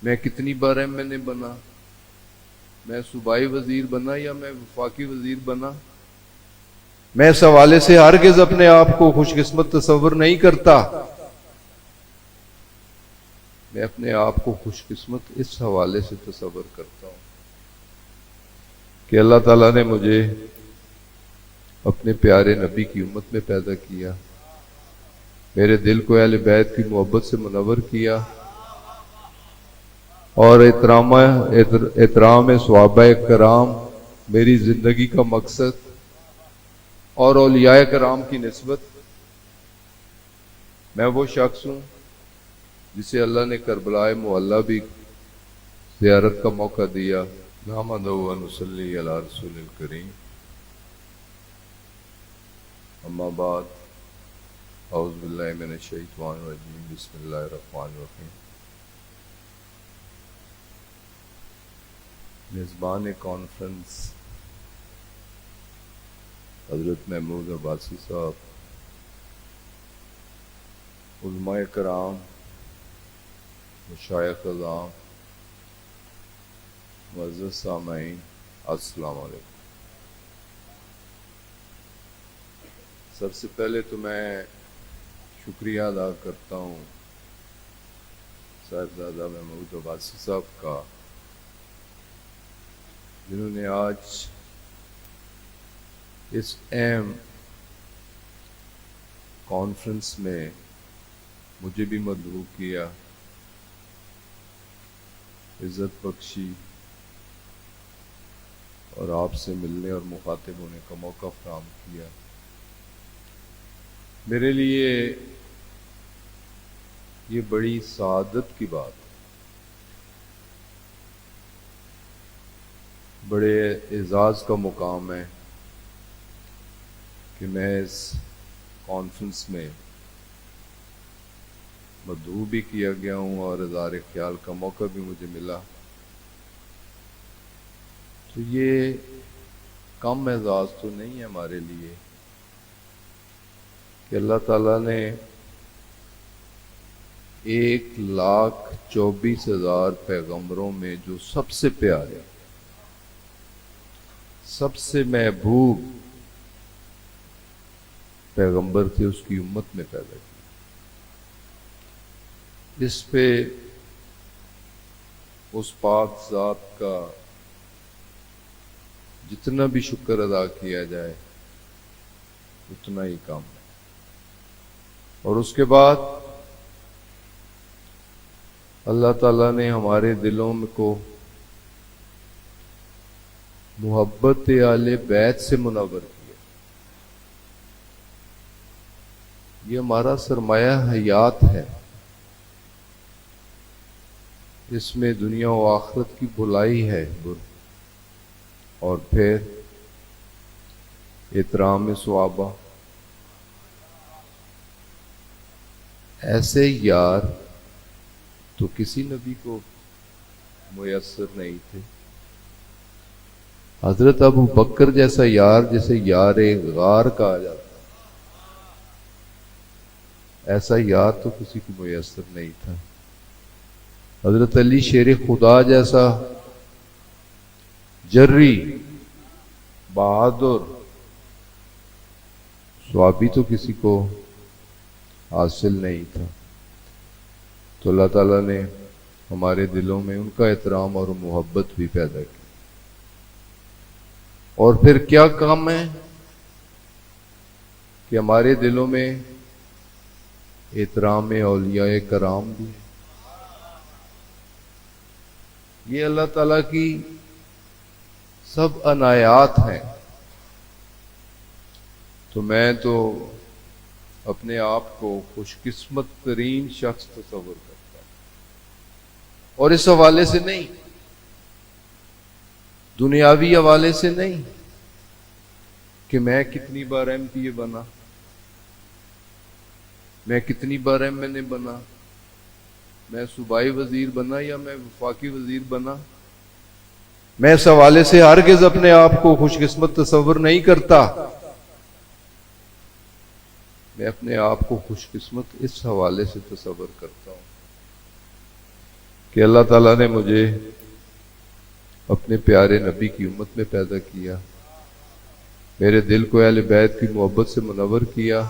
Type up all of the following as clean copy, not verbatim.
میں کتنی بار M N اے بنا، میں صوبائی وزیر بنا یا میں وفاقی وزیر بنا، میں اس حوالے سے ہرگز اپنے آپ کو خوش قسمت تصور نہیں کرتا. میں اپنے آپ کو خوش قسمت اس حوالے سے تصور کرتا ہوں کہ اللہ تعالیٰ نے مجھے اپنے پیارے نبی کی امت میں پیدا کیا، میرے دل کو اہل بیت کی محبت سے منور کیا، اور احترام صحابہ کرام میری زندگی کا مقصد، اور اولیاء کرام کی نسبت. میں وہ شخص ہوں جسے اللہ نے کربلا معلیٰ بھی زیارت کا موقع دیا. نحمدہ و نصلی علی رسول الکریم. اما بعد، اعوذ باللہ من الشیطان الرجیم، بسم اللہ الرحمن الرحیم. میزبان کانفرنس حضرت محمود عباسی صاحب، علماء کرام، مشائخ اعظام، معزز سامعین، السلام علیکم. سب سے پہلے تو میں شکریہ ادا کرتا ہوں صاحبزادہ محمود عباسی صاحب کا، جنہوں نے آج اس اہم کانفرنس میں مجھے بھی مدعو کیا، عزت بخشی اور آپ سے ملنے اور مخاطب ہونے کا موقع فراہم کیا. میرے لیے یہ بڑی سعادت کی بات ہے، بڑے اعزاز کا مقام ہے کہ میں اس کانفرنس میں مدعو بھی کیا گیا ہوں اور اظہار خیال کا موقع بھی مجھے ملا. تو یہ کم اعزاز تو نہیں ہے ہمارے لیے کہ اللہ تعالیٰ نے 1,24,000 پیغمبروں میں جو سب سے پیارے، سب سے محبوب پیغمبر تھے، اس کی امت میں پیدا کیا. اس پہ اس پاک ذات کا جتنا بھی شکر ادا کیا جائے اتنا ہی کم ہے. اور اس کے بعد اللہ تعالیٰ نے ہمارے دلوں کو محبت اہل بیت سے منور کیا. یہ ہمارا سرمایہ حیات ہے، اس میں دنیا و آخرت کی بھلائی ہے. اور پھر احترام صحابہ، ایسے یار تو کسی نبی کو میسر نہیں تھے. حضرت ابو بکر جیسا یار، جسے یار غار کہا جاتا، ایسا یار تو کسی کو میسر نہیں تھا. حضرت علی شیر خدا جیسا جری بہادر صحابی تو کسی کو حاصل نہیں تھا. تو اللہ تعالیٰ نے ہمارے دلوں میں ان کا احترام اور محبت بھی پیدا کی. اور پھر کیا کام ہے کہ ہمارے دلوں میں احترام اولیاء کرام بھی ہے. یہ اللہ تعالیٰ کی سب عنایات ہیں. تو میں تو اپنے آپ کو خوش قسمت ترین شخص تصور کرتا ہوں، اور اس حوالے سے نہیں، دنیاوی حوالے سے نہیں کہ میں کتنی بار ایم پی اے بنا، میں کتنی بار ایم این اے بنا، میں صوبائی وزیر بنا یا میں وفاقی وزیر بنا. میں اس حوالے سے ہرگز اپنے آپ کو خوش قسمت تصور نہیں کرتا. میں اپنے آپ کو خوش قسمت اس حوالے سے تصور کرتا ہوں کہ اللہ تعالیٰ نے مجھے اپنے پیارے نبی کی امت میں پیدا کیا، میرے دل کو اہل بیت کی محبت سے منور کیا،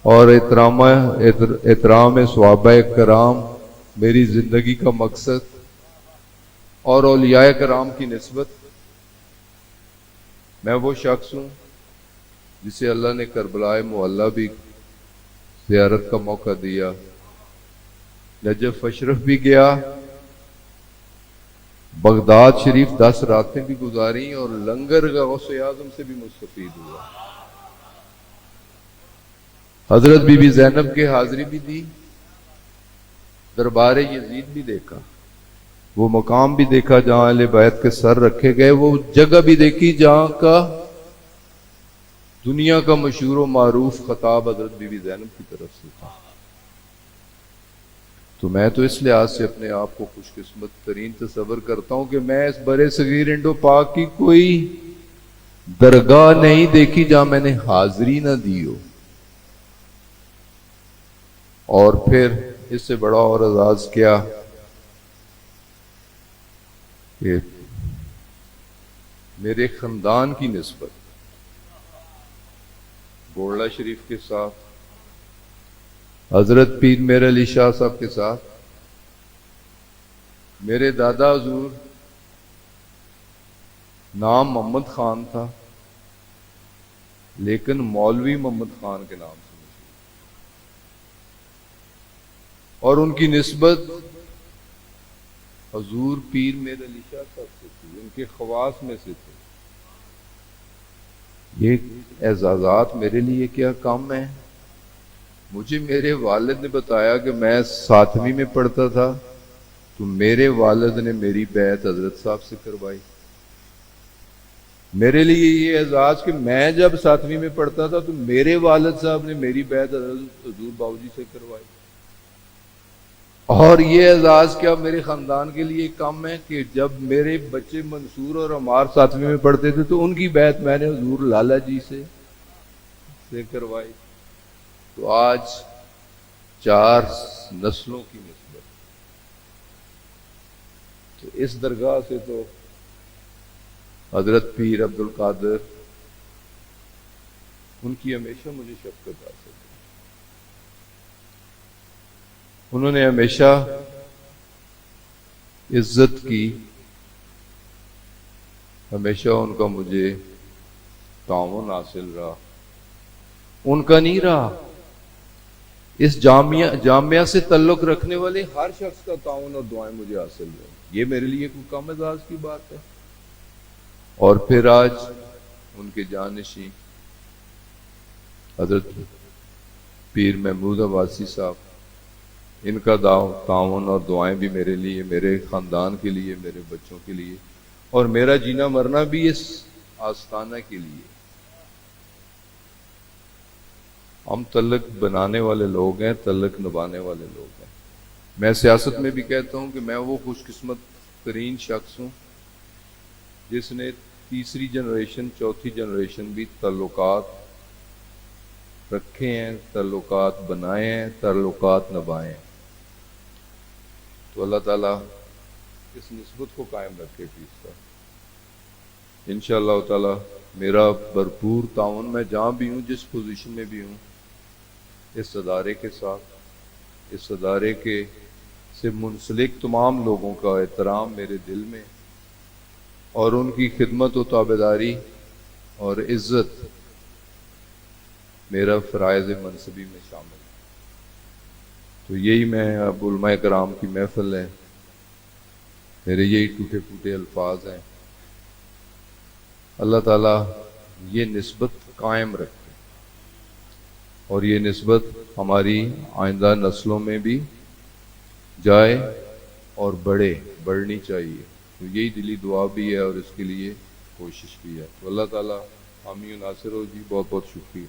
اور احترام صحابہ کرام میری زندگی کا مقصد، اور اولیاء کرام کی نسبت میں وہ شخص ہوں جسے اللہ نے کربلا معلیٰ بھی زیارت کا موقع دیا، نجف اشرف بھی گیا، بغداد شریف 10 راتیں بھی گزاری، اور لنگر غوث اعظم سے بھی مستفید ہوا، حضرت بی بی زینب کے حاضری بھی دی، دربار یزید بھی دیکھا، وہ مقام بھی دیکھا جہاں اہل بیت کے سر رکھے گئے، وہ جگہ بھی دیکھی جہاں کا دنیا کا مشہور و معروف خطاب حضرت بی بی زینب کی طرف سے تھا۔ تو میں تو اس لحاظ سے اپنے آپ کو خوش قسمت ترین تصور کرتا ہوں کہ میں اس برے صغیر انڈو پاک کی کوئی درگاہ نہیں دیکھی جہاں میں نے حاضری نہ دی ہو۔ اور پھر اس سے بڑا اور اعزاز کیا کہ میرے خاندان کی نسبت گولڑا شریف کے ساتھ، حضرت پیر میر علی شاہ صاحب کے ساتھ، میرے دادا حضور نام محمد خان تھا لیکن مولوی محمد خان کے نام سے مشہور، اور ان کی نسبت حضور پیر میر علی شاہ صاحب سے تھی، ان کے خواص میں سے تھے۔ یہ اعزازات میرے لیے کیا کم ہے؟ مجھے میرے والد نے بتایا کہ میں 7ویں میں پڑھتا تھا تو میرے والد نے میری بیعت حضرت صاحب سے کروائی۔ میرے لیے یہ اعزاز کہ میں جب 7ویں میں پڑھتا تھا تو میرے والد صاحب نے میری بیعت حضرت حضور باؤجی سے کروائی، اور یہ اعزاز کیا میرے خاندان کے لیے کم ہے کہ جب میرے بچے منصور اور عمار 7ویں میں پڑھتے تھے تو ان کی بیعت میں نے حضور لالا جی سے کروائی۔ تو آج 4 نسلوں کی نسبت، تو اس درگاہ سے تو حضرت پیر عبد القادر ان کی ہمیشہ مجھے شفقت حاصل ہے، انہوں نے ہمیشہ عزت کی، ہمیشہ ان کا مجھے تعاون حاصل رہا، ان کا نہیں رہا، اس جامعہ سے تعلق رکھنے والے ہر شخص کا تعاون اور دعائیں مجھے حاصل ہوئی، یہ میرے لیے کوئی کم اعزاز کی بات ہے۔ اور پھر آج ان کے جانشین حضرت پیر محمود عباسی صاحب، ان کا تعاون اور دعائیں بھی میرے لیے، میرے خاندان کے لیے، میرے بچوں کے لیے، اور میرا جینا مرنا بھی اس آستانہ کے لیے۔ ہم تعلق بنانے والے لوگ ہیں، تعلق نبھانے والے لوگ ہیں۔ میں سیاست میں بھی کہتا ہوں کہ میں وہ خوش قسمت ترین شخص ہوں جس نے 3 جنریشن 4 جنریشن بھی تعلقات رکھے ہیں، تعلقات بنائے ہیں، تعلقات نبھائے ہیں۔ تو اللہ تعالیٰ اس نسبت کو قائم رکھے پیس کا انشاءاللہ تعالیٰ۔ میرا بھرپور تعاون، میں جہاں بھی ہوں، جس پوزیشن میں بھی ہوں، اس ادارے کے ساتھ، اس ادارے کے سے منسلک تمام لوگوں کا احترام میرے دل میں، اور ان کی خدمت و تابعداری اور عزت میرا فرائض منصبی میں شامل ہے۔ تو یہی میں اب علماء کرام کی محفل ہے، میرے یہی ٹوٹے پھوٹے الفاظ ہیں، اللہ تعالیٰ یہ نسبت قائم رکھے اور یہ نسبت ہماری آئندہ نسلوں میں بھی جائے اور بڑھنی چاہیے۔ تو یہی دلی دعا بھی ہے اور اس کے لیے کوشش بھی ہے۔ تو اللہ تعالیٰ حامی و ناصر ہو جی، بہت بہت شکریہ۔